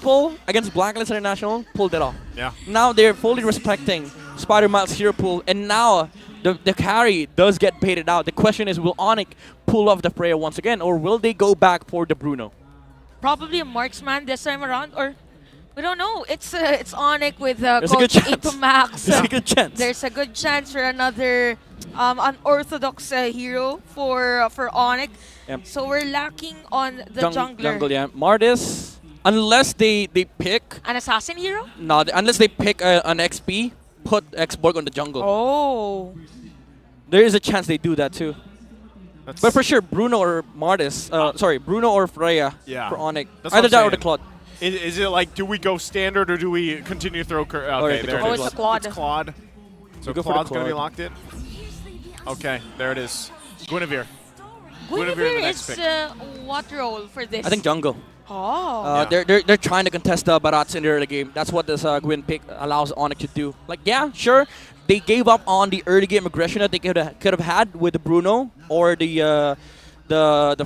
pull against Blacklist International, pulled it off. Yeah. Now they're fully respecting Spider-Miles hero pool, and now the carry does get baited out. The question is, will Onic pull off the Freya once again, or will they go back for the Bruno? Probably a marksman this time around, or we don't know. It's Onic with There's a good Coach chance. 8 Max. There's a good chance. There's a good chance for another unorthodox hero for Onic. Yep. So we're lacking on the jungler. Jungle, yeah. Mardis, unless they pick, An assassin hero? no, unless they pick an XP, put X-Borg on the jungle. Oh. There is a chance they do that too. That's But for sure, Bruno or Mardis, sorry, Bruno or Freya Yeah. for Onic. That's what Either I'm that or the saying. Claude. Is it like, do we go standard or do we continue to throw? Okay, the there Claude. it is. Oh, it's a Claude. It's Claude. So We go for the Claude's going to be Claude. locked in. Okay, there it is. Guinevere. Guinevere Guinevere the next is pick. what role for this? I think jungle. Oh. Yeah. They're trying to contest the Barats in the early game. That's what this Gwyn pick allows Onic to do. Like, yeah, sure, they gave up on the early game aggression that they could have had with the Bruno or the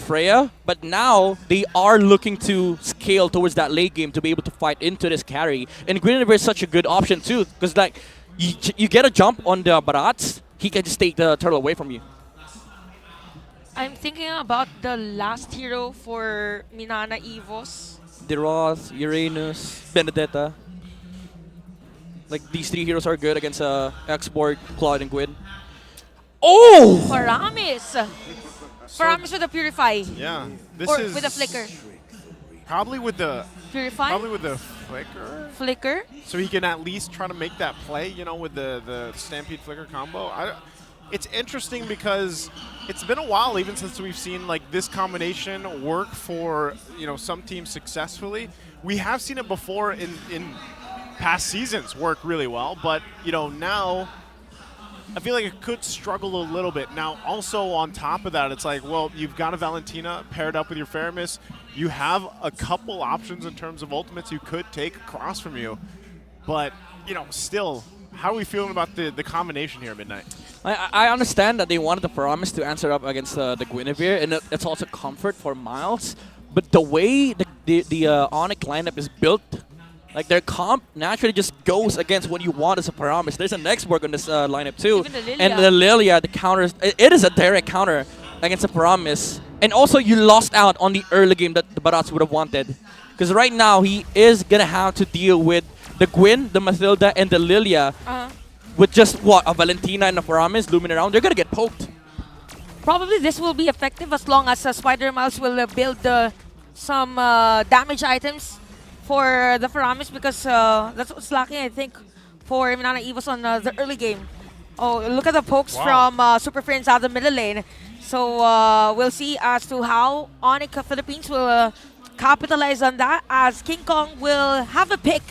Freya, but now they are looking to scale towards that late game to be able to fight into this carry. And Guinevere is such a good option too, because like you get a jump on the Barats, he can just take the turtle away from you. I'm thinking about the last hero for Minana Evos. Deroth, Uranus, Benedetta. Like, these three heroes are good against X-Borg, Claude, and Gwyn. Oh! Paramis! Paramis with a Purify. Yeah. This Or is with a Flicker. Probably with the Purify? flicker. Flicker? So he can at least try to make that play, you know, with the Stampede Flicker combo. It's interesting because it's been a while even since we've seen like this combination work for, you know, some teams successfully. We have seen it before in past seasons work really well, but, you know, now I feel like it could struggle a little bit. Now, also on top of that, it's like, well, you've got a Valentina paired up with your Faramis. You have a couple options in terms of ultimates you could take across from you. But, you know, still, how are we feeling about the combination here at Midnight? I understand that they wanted the Paramis to answer up against the Guinevere, and it's also comfort for Miles. But the way the Onic lineup is built, like their comp naturally just goes against what you want as a Paramis. There's an X-Borg on this lineup too. Even the Lilia. And the Lilia, the counters, it is a direct counter against a Paramis. And also you lost out on the early game that the Barats would have wanted. Because right now he is going to have to deal with the Gwyn, the Mathilda, and the Lilia with just what, a Valentina and a Paramis looming around. They're going to get poked. Probably this will be effective as long as Spider Miles will build some damage items for the Paramis, because that's what's lacking, I think, for Minana Evos on the early game. Oh, look at the pokes from Super Friends out of the middle lane. So we'll see as to how Onic Philippines will capitalize on that, as King Kong will have a pick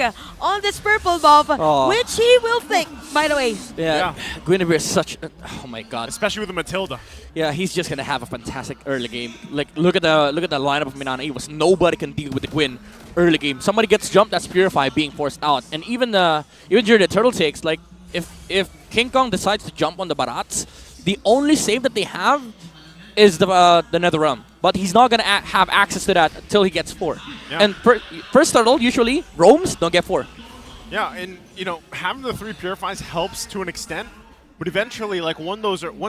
on this purple buff, which he will think, by the way. Yeah. Guinevere is such a, oh my god. Especially with the Matilda. Yeah, he's just gonna have a fantastic early game. Like, look at the lineup of Minana Evos. Nobody can deal with the Gwyn early game. Somebody gets jumped, that's Purify being forced out. And even during the turtle takes, like if King Kong decides to jump on the Barats, the only save that they have is the Nether Realm. But he's not gonna have access to that until he gets 4. Yeah. And first turtle usually roams, don't get 4. Yeah, and you know, having the 3 Purifies helps to an extent, but eventually, like once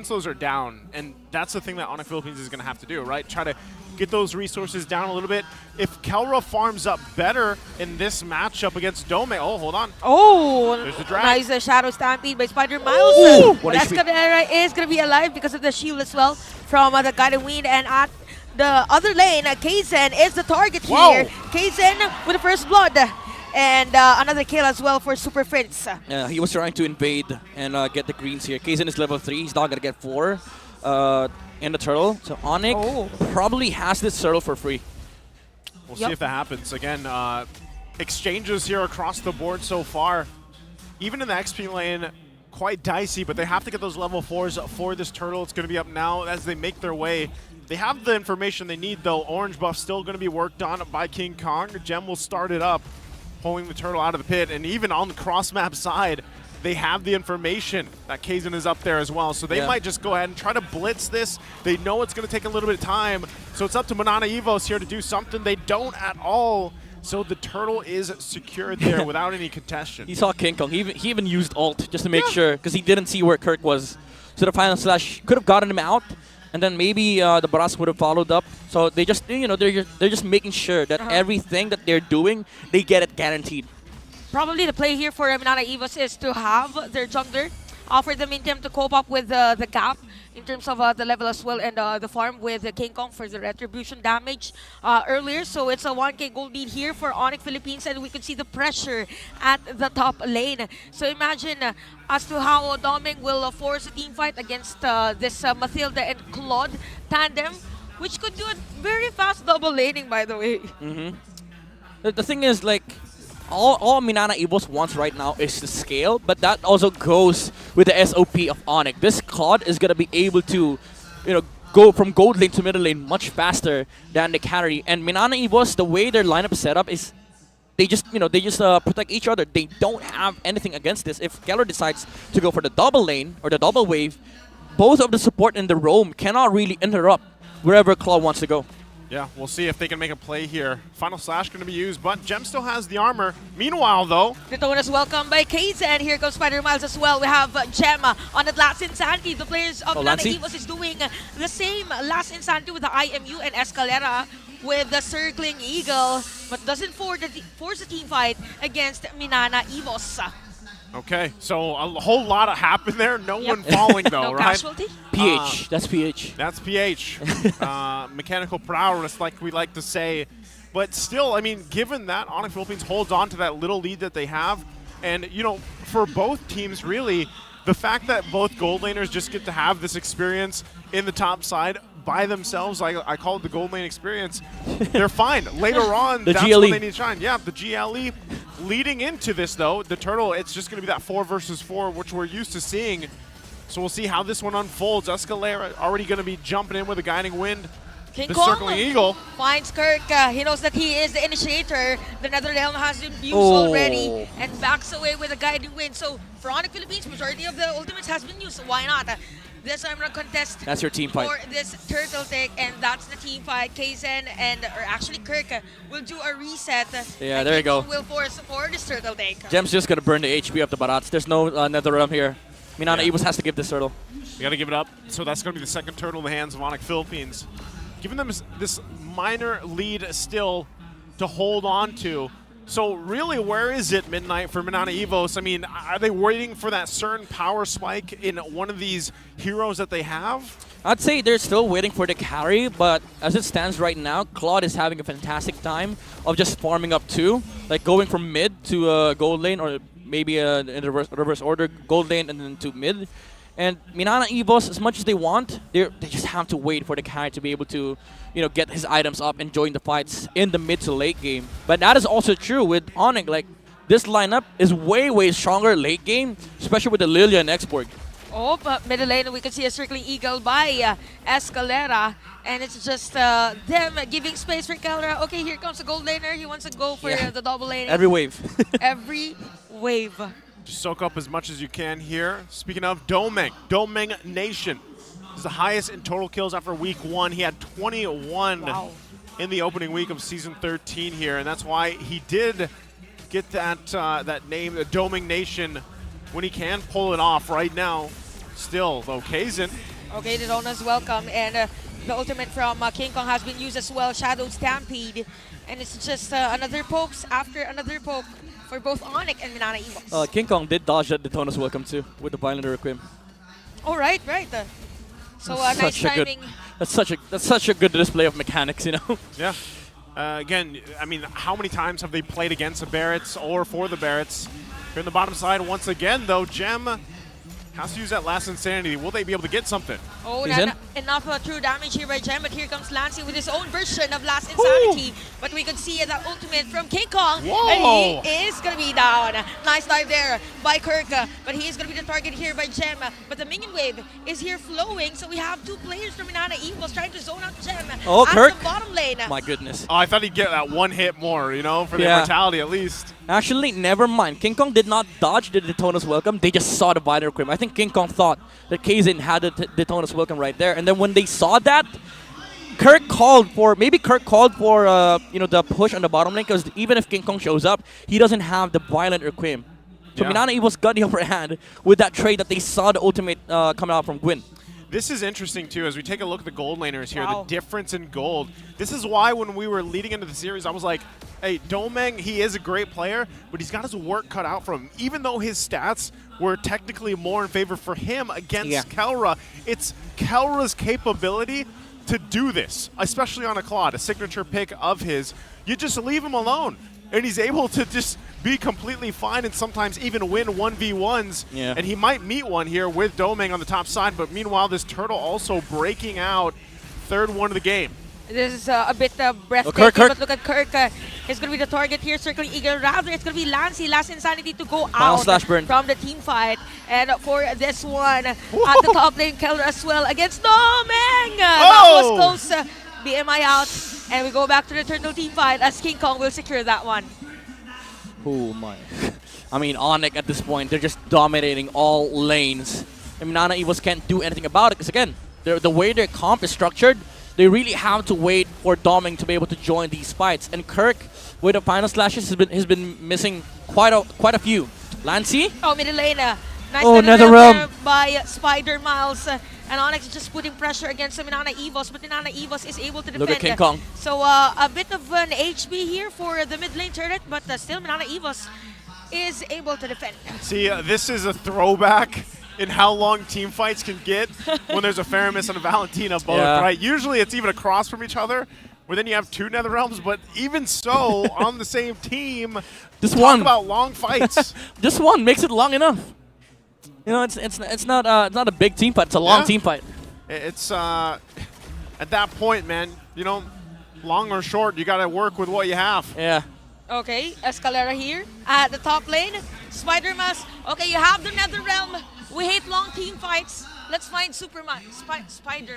those are down, and that's the thing that Onic Philippines is going to have to do, right? Try to get those resources down a little bit. If Kelra farms up better in this matchup against Dome, oh, hold on. Oh, There's the drag. nice Shadow Stampede by Spider Miles. Ooh, But Escadera is going to be alive because of the shield as well from the Guided Wind. And at the other lane, Kaizen is the target here. Kaizen with the first blood. And another kill as well for Super Prince. Yeah, he was trying to invade and get the greens here. Kaizen is level 3. He's not going to get 4 in the turtle. So Onic probably has this turtle for free. We'll see if that happens. Again, exchanges here across the board so far. Even in the XP lane, quite dicey, but they have to get those level 4s for this turtle. It's going to be up now as they make their way. They have the information they need, though. Orange buff still going to be worked on by King Kong. Gem will start it up, pulling the turtle out of the pit. And even on the cross-map side, they have the information that Kaizen is up there as well. So they might just go ahead and try to blitz this. They know it's going to take a little bit of time. So it's up to Minana Evos here to do something. They don't at all So the turtle is secured there without any contestation. He saw King Kong. He even used ult just to make sure, because he didn't see where Kirk was. So the final slash could have gotten him out, and then maybe the Barats would have followed up. So they just, they're just making sure that everything that they're doing, they get it guaranteed. Probably the play here for Minana Evos is to have their jungler offer them in time to cope up with the gap in terms of the level as well, and the farm with King Kong for the retribution damage earlier. So it's a 1k gold lead here for Onic Philippines, and we could see the pressure at the top lane. So imagine as to how Doming will force a team fight against this Mathilda and Claude tandem, which could do a very fast double laning, by the way. The thing is, like, all Minana Evos wants right now is to scale, but that also goes with the SOP of Onic. This Claude is gonna be able to, go from gold lane to middle lane much faster than the carry. And Minana Evos, the way their lineup is set up is they just protect each other. They don't have anything against this. If Keller decides to go for the double lane or the double wave, both of the support and the roam cannot really interrupt wherever Claude wants to go. Yeah, we'll see if they can make a play here. Final slash going to be used, but Gem still has the armor. Meanwhile, though, Daytona is welcomed by Kaze, and here comes Spider Miles as well. We have Gemma on the last Insanity. The players of Minana Evos is doing the same last Insanity with the IMU and Escalera with the Circling Eagle, but doesn't force a team fight against Minana Evos. Okay, so a whole lot of happened there. No one falling, though, No right? casualty? PH, that's PH. That's PH. Mechanical prowess, like we like to say. But still, I mean, given that Onic Philippines holds on to that little lead that they have, and, for both teams, really, the fact that both gold laners just get to have this experience in the top side by themselves, I call it the gold lane experience, they're fine. Later on, that's GLE. when they need to shine. Yeah, the GLE. Leading into this, though, the turtle, it's just going to be that 4 versus 4, which we're used to seeing. So we'll see how this one unfolds. Escalera already going to be jumping in with a guiding wind. King The Kong Circling Eagle. finds Kirk. He knows that he is the initiator. The Nether Realm has been used already and backs away with a guiding wind. So for Onic Philippines, majority of the ultimates has been used. So why not? This I'm gonna contest. That's your team fight. For this turtle take, and that's the team fight. Kaizen or actually Kirk will do a reset. Yeah, and there you King go. Kong will force for this turtle take. Gem's just gonna burn the HP of the Barats. There's no Nether Realm here. Minana Evos has to give this turtle. You got to give it up. So that's going to be the second turtle in the hands of Onic Philippines. Giving them this minor lead still to hold on to. So really, where is it, Midnight, for Minana Evos? I mean, are they waiting for that certain power spike in one of these heroes that they have? I'd say they're still waiting for the carry, but as it stands right now, Claude is having a fantastic time of just farming up too, like going from mid to gold lane, or maybe in reverse order, gold lane and then to mid. And Minana Evos, as much as they want, they just have to wait for the carry to be able to, get his items up and join the fights in the mid to late game. But that is also true with Onic. Like, this lineup is way, way stronger late game, especially with the Lilia and Exborg. Oh, but middle lane, we can see a Circling Eagle by Escalera. And it's just them giving space for Keller. Okay, here comes the gold laner. He wants to go for the double lane. Every wave. Every wave. Just soak up as much as you can here. Speaking of Doming Nation is the highest in total kills after week 1. He had 21 in the opening week of season 13 here, and that's why he did get that name, the Doming Nation, when he can pull it off right now. Still, though, Kaizen. Okay, the Dona's welcome, and the ultimate from King Kong has been used as well, Shadow Stampede, and it's just another pokes after another poke for both Onic and Minana Evos. King Kong did dodge that Daytona's welcome too with the Violent Requiem. Oh, right. So nice timing. That's such a good display of mechanics, Yeah. Again, I mean, how many times have they played against the Barretts or for the Barretts? Here on the bottom side, once again, though, Gem has to use that last Insanity. Will they be able to get something? Oh, enough true damage here by Gem, but here comes Lancey with his own version of Last Insanity. But we can see that ultimate from King Kong, and he is going to be down. Nice dive there by Kirk, but he is going to be the target here by Gem. But the minion wave is here flowing, so we have two players from Minana Evos trying to zone out Gem at Kirk. the bottom lane. My goodness. Oh, I thought he'd get that one hit more, for the immortality at least. Actually, never mind. King Kong did not dodge the Daytona's welcome. They just saw the Violent Requiem. I think King Kong thought that Kaizen had the Daytona's welcome right there. And then when they saw that, Kirk called for the push on the bottom lane, because even if King Kong shows up, he doesn't have the violent Requiem. So Yeah. Minana Evos got the upper hand with that trade that they saw the ultimate coming out from Gwyn. This is interesting, too, as we take a look at the gold laners here, Wow. the difference in gold. This is why when we were leading into the series, I was like, hey, Domeng, he is a great player, but he's got his work cut out for him. Even though his stats were technically more in favor for him against Kelra, it's Kelra's capability to do this, especially on a Claude, a signature pick of his. You just leave him alone, and he's able to just be completely fine and sometimes even win 1v1s. Yeah. And he might meet one here with Domeng on the top side, but meanwhile, this Turtle also breaking out third one of the game. This is a bit breathtaking, Kirk. but look at Kirk. He's going to be the target here, circling Eagle. Rather, it's going to be Lancey, last Insanity to go out slash burn. from the team fight. And for this one, at the top lane, Keller as well against Domeng. That was close. BMI out. And we go back to the Turtle team fight as King Kong will secure that one. Oh my. I mean, Onic at this point, they're just dominating all lanes. And Minana Evos can't do anything about it, because again, the way their comp is structured, they really have to wait for Domeng to be able to join these fights. And Kirk, with the final slashes, has been missing quite a few. Lancey? Oh, middle lane. Nice Nether realm Realm. by Spider Miles. And Onyx is just putting pressure against Minana Evos, but Minana Evos is able to defend. Look at King Kong. So a bit of an HP here for the mid lane turret, but still Minana Evos is able to defend. See, this is a throwback in how long team fights can get when there's a Faramis and a Valentina both, Yeah. right? Usually it's even across from each other, where then you have two Netherrealms, but even so, on the same team, This talk one. about long fights. This one makes it long enough. You know, it's not a big team fight. It's a long Yeah. team fight. It's at that point, man, long or short, you got to work with what you have. Yeah. Okay, Escalera here at the top lane. Spider Miles. Okay, you have the Nether Realm. We hate long team fights. Let's find Spider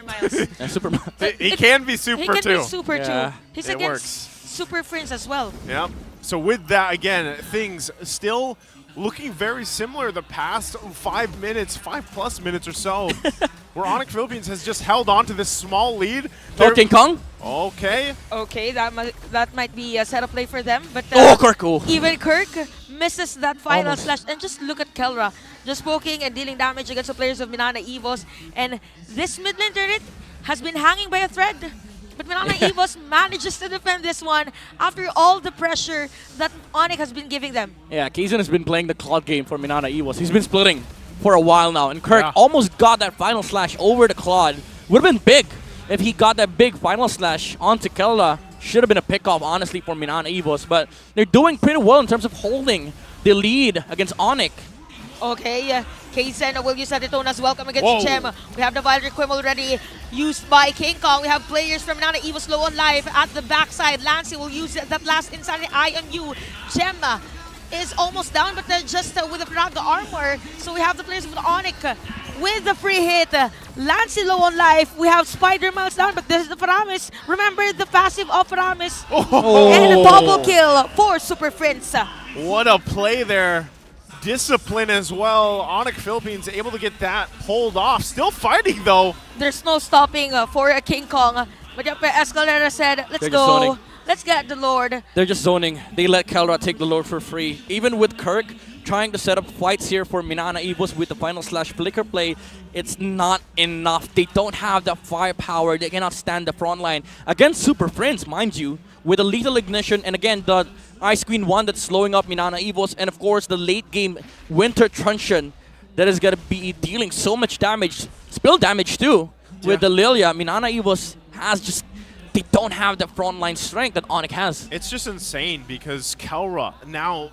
Miles. Yeah, super. He can be super, He can too. be super Yeah. too. He's It against works. Super Friends as well. Yep. So with that, again, things still looking very similar the past 5 minutes, 5+ minutes or so, where Onic Philippines has just held on to this small lead. Oh, King Kong? Okay. Okay, that might be a setup play for them, but Kirk. Oh. even Kirk misses that final Almost. slash. And just look at Kelra, just poking and dealing damage against the players of Minana Evos. And this mid lane turret has been hanging by a thread. But Minana Evos manages to defend this one after all the pressure that Onic has been giving them. Yeah, Kazan has been playing the Claude game for Minana Evos. He's been splitting for a while now, and Kirk Yeah. almost got that final slash over the Claude. Would have been big if he got that big final slash onto Kelra. Should have been a pickoff, honestly, for Minana Evos, but they're doing pretty well in terms of holding the lead against Onic. Okay, Kaysen will use Adetona's welcome against Whoa. Gem. We have the Vile Requiem already used by King Kong. We have players from Minana Evos low on life at the backside. Lancey will use that last insanity eye on you. Gem is almost down, but just with the armor. So we have the players with Onic with the free hit. Lancey low on life. We have Spider Miles down, but this is the Faramis. Remember the passive of Faramis. Oh. And a double kill for Super Prince. What a play there. Discipline as well. Onic Philippines able to get that pulled off. Still fighting, though. There's no stopping for King Kong. But Escalera said, let's They're just go. zoning. Let's get the Lord. They're just zoning. They let Kelra take the Lord for free. Even with Kirk trying to set up fights here for Minana Evos with the final slash flicker play, it's not enough. They don't have the firepower. They cannot stand the front line. Against Super Friends, mind you, with a lethal ignition, and again, the Ice Queen 1 that's slowing up Minana Evos, and of course, the late game Winter Truncheon that is going to be dealing so much damage, spill damage too, with the Lilia. Minana Evos has just, they don't have the frontline strength that Onic has. It's just insane because Kelra now,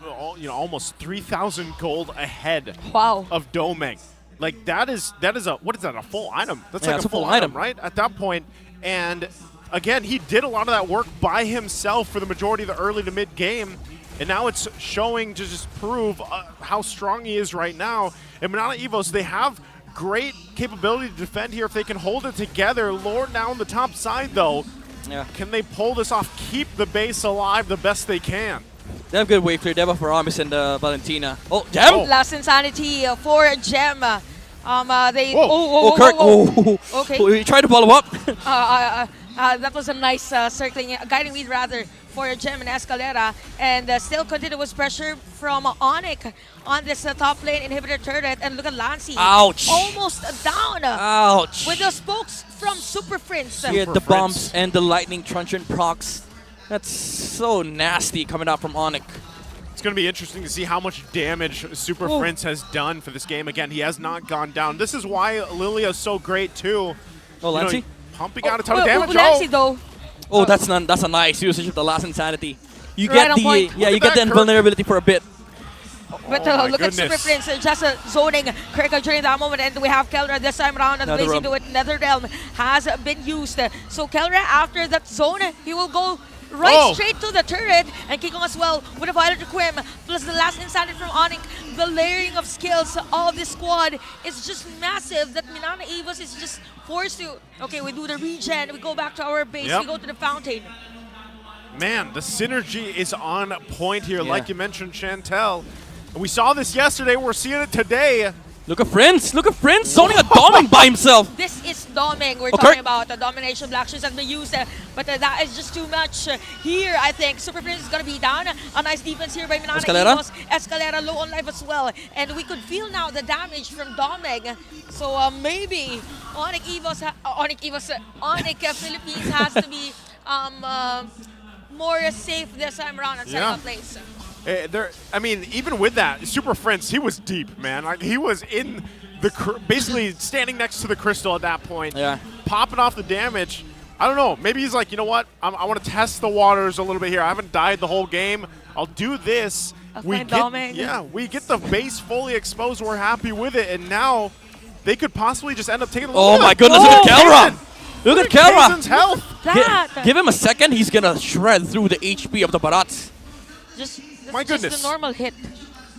almost 3,000 gold ahead Wow. of Domeng. Like that is a, what is that, a full item? That's Yeah, like it's a full item, right? At that point. And again, he did a lot of that work by himself for the majority of the early to mid game. And now it's showing to just prove how strong he is right now. And Minana Evos, they have great capability to defend here if they can hold it together. Lord now on the top side, though. Yeah. Can they pull this off, keep the base alive the best they can? They have good wave clear. Deva for Aramis and Valentina. Oh, Gem! Oh. Last insanity for Gem. They. Whoa. Oh, Kirk! Oh, Okay. he tried to follow up. That was a nice circling, guiding lead rather for Gem and Escalera. And still continuous pressure from Onic on this top lane inhibitor turret. And look at Lancy. Ouch. Almost down. Ouch. With those spokes from Super Prince. Yeah, the bombs and the lightning truncheon procs. That's so nasty coming out from Onic. It's going to be interesting to see how much damage Super Prince has done for this game. Again, he has not gone down. This is why Lilia's so great, too. Oh, Lancy? Pumping out a ton of damage. Lancy, though. Oh, that's a nice usage of the last insanity. You Right get on the point. you get the invulnerability for a bit. But Oh my look at Super goodness. Prince just zoning Kirk during that moment, and we have Kelra this time around and Nether blazing to it. NetherRealm has been used. So Kelra, after that zone, he will go right straight to the turret and kick on as well with a Violet Requiem plus the last insanity from Onic. The layering of skills of this squad is just massive that Minana Evos is just forced to, okay, we do the regen, we go back to our base, we go to the fountain. Man, the synergy is on point here, Yeah. like you mentioned, Chantel. We saw this yesterday, we're seeing it today. Look at Prince! Look at Prince zoning a doming by himself! This is doming. We're Okay. talking about the domination. Black Shoes has been used, but that is just too much. Here, I think Super Prince is going to be down. A nice defense here by Minana Escalera. Evos. Escalera low on life as well. And we could feel now the damage from doming. So maybe Onic Philippines has to be more safe this time around and set up place. I mean, even with that, Super Prince, he was deep, man. Like, he was in the basically standing next to the crystal at that point, popping off the damage. I don't know. Maybe he's like, you know what? I want to test the waters a little bit here. I haven't died the whole game. I'll do this. We get the base fully exposed. We're happy with it, and now they could possibly just end up taking. Oh my goodness! Look at Kelra! Look at Kaizen's Kelra! health. Give him a second. He's gonna shred through the HP of the Barats. My goodness. Just a normal hit.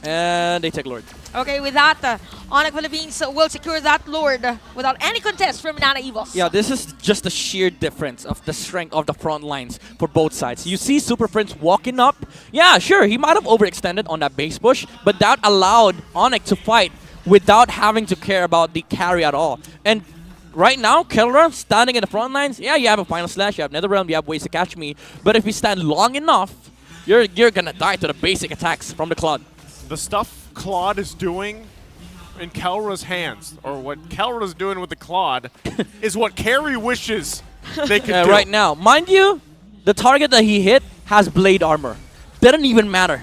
And they take Lord. Okay, with that, Onic Philippines will secure that Lord without any contest from Minana Evos. Yeah, this is just the sheer difference of the strength of the front lines for both sides. You see Super Prince walking up. Yeah, sure, he might have overextended on that base push, but that allowed Onic to fight without having to care about the carry at all. And right now, Kelra standing in the front lines, yeah, you have a Final Slash, you have Netherrealm, you have ways to catch me. But if you stand long enough, you're gonna die to the basic attacks from the Claude. The stuff Claude is doing in Kelra's hands, or what Kelra's doing with the Claude, is what Carry wishes they could do. Right now. Mind you, the target that he hit has blade armor. Didn't even matter.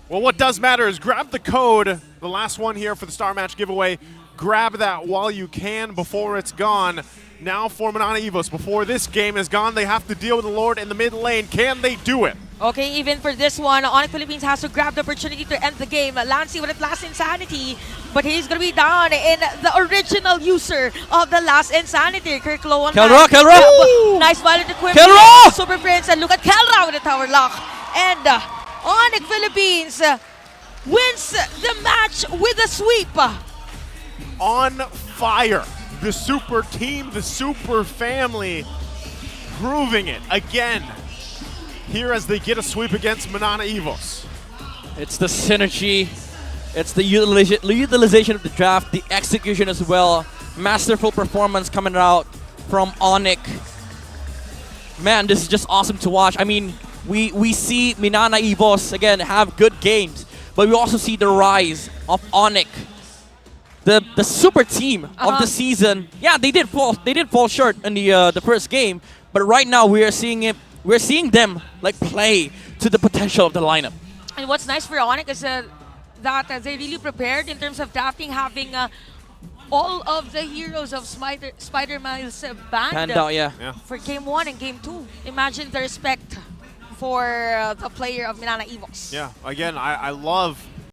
Well, what does matter is grab the code, the last one here for the Star Match giveaway. Grab that while you can before it's gone. Now for Minana Evos, before this game is gone, they have to deal with the Lord in the mid lane. Can they do it? Okay, even for this one, Onic Philippines has to grab the opportunity to end the game. Lancy with the last insanity, but he's going to be down in the original user of the last insanity. Kirk low on Kelra! Nice Violet equipment. Kelra! Super Prince, and look at Kelra with the tower lock. And Onic Philippines wins the match with a sweep. On fire. The super team, the super family, proving it again here as they get a sweep against Minana Evos. It's the synergy. It's the utilization of the draft, the execution as well. Masterful performance coming out from Onic. Man, this is just awesome to watch. I mean, we see Minana Evos, again, have good games, but we also see the rise of Onic. The super team of the season. Yeah, they did fall short in the first game, but right now we're seeing them like play to the potential of the lineup. And what's nice for Onic is that they really prepared in terms of drafting, having all of the heroes of Spider Miles banned out, for Game 1 and Game 2. Imagine the respect for the player of Minana Evos. Yeah, again, I love